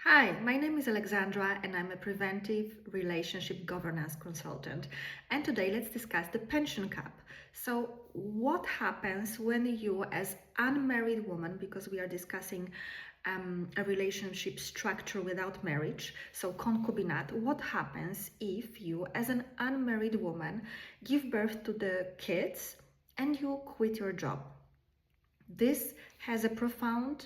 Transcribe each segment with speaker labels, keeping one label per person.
Speaker 1: Hi, my name is Alexandra and I'm a preventive relationship governance consultant. And today let's discuss the pension cap. So what happens when you as unmarried woman, because we are discussing a relationship structure without marriage, so Konkubinat, what happens if you as an unmarried woman give birth to the kids and you quit your job? This has a profound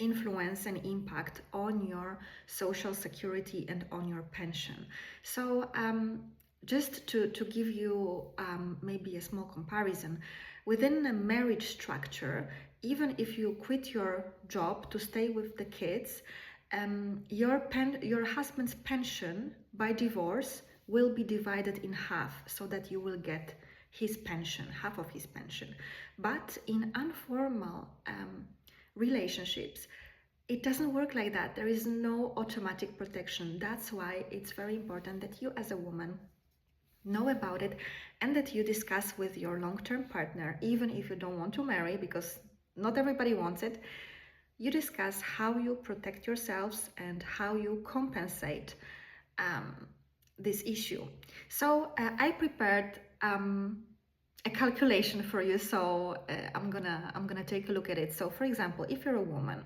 Speaker 1: influence and impact on your social security and on your pension. So just to give you maybe a small comparison, within a marriage structure, even if you quit your job to stay with the kids, your husband's pension by divorce will be divided in half so that you will get his pension, half of his pension. But in informal relationships, it doesn't work like that. There is no automatic protection. That's why it's very important that you as a woman know about it and that you discuss with your long-term partner, even if you don't want to marry, because not everybody wants it. You discuss how you protect yourselves and how you compensate this issue. So I prepared a calculation for you, so I'm gonna take a look at it. So for example, if you're a woman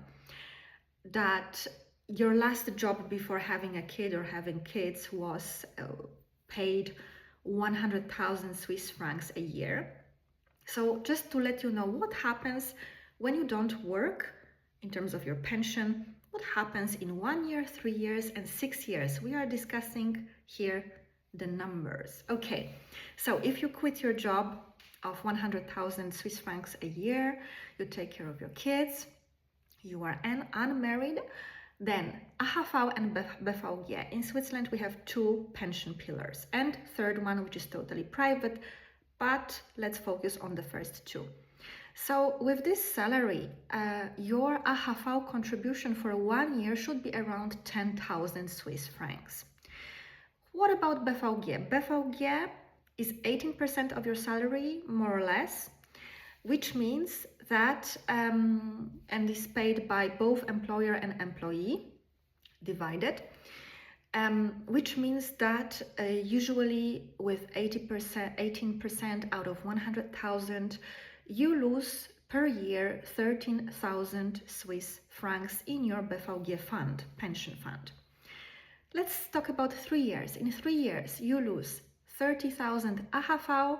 Speaker 1: that your last job before having a kid or having kids was paid 100,000 Swiss francs a year. So just to let you know what happens when you don't work in terms of your pension, what happens in 1 year, 3 years, and 6 years. We are discussing here the numbers. Okay, so if you quit your job of 100,000 Swiss francs a year, you take care of your kids, you are unmarried, then AHV and BVG. In Switzerland, we have two pension pillars, and third one, which is totally private, but let's focus on the first two. So with this salary, your AHV contribution for 1 year should be around 10,000 Swiss francs. What about BVG? BVG is 18% of your salary, more or less, which means that, and is paid by both employer and employee, divided, which means that usually with 18% out of 100,000, you lose per year 13,000 Swiss francs in your BVG fund, pension fund. Let's talk about 3 years. In 3 years, you lose 30,000 AHV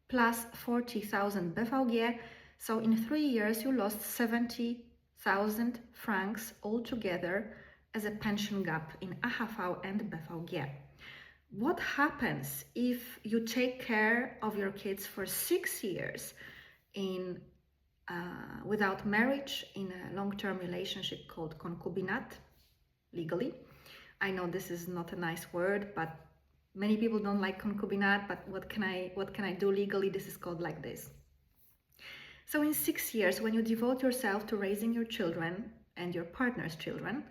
Speaker 1: plus 40,000 BVG. So in 3 years, you lost 70,000 francs altogether as a pension gap in AHV and BVG. What happens if you take care of your kids for 6 years in without marriage, in a long-term relationship called Konkubinat, legally? I know this is not a nice word, but many people don't like Konkubinat, but what can I do legally? This is called like this. So in 6 years, when you devote yourself to raising your children and your partner's children,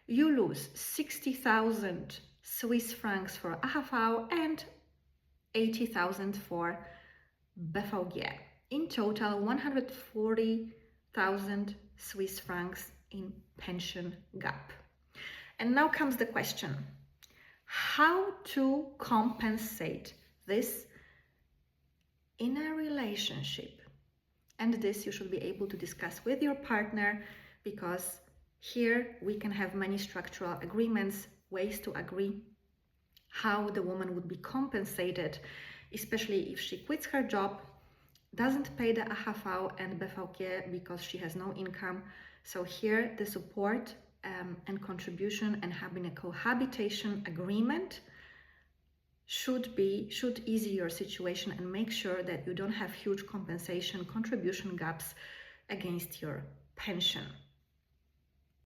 Speaker 1: you lose 60,000 Swiss francs for AHV and 80,000 for BVG. In total, 140,000 Swiss francs in pension gap. And now comes the question, how to compensate this in a relationship? And this you should be able to discuss with your partner, because here we can have many structural agreements, ways to agree how the woman would be compensated, especially if she quits her job, doesn't pay the AHV and BVG because she has no income. So here the support and contribution and having a cohabitation agreement should ease your situation and make sure that you don't have huge compensation contribution gaps against your pension.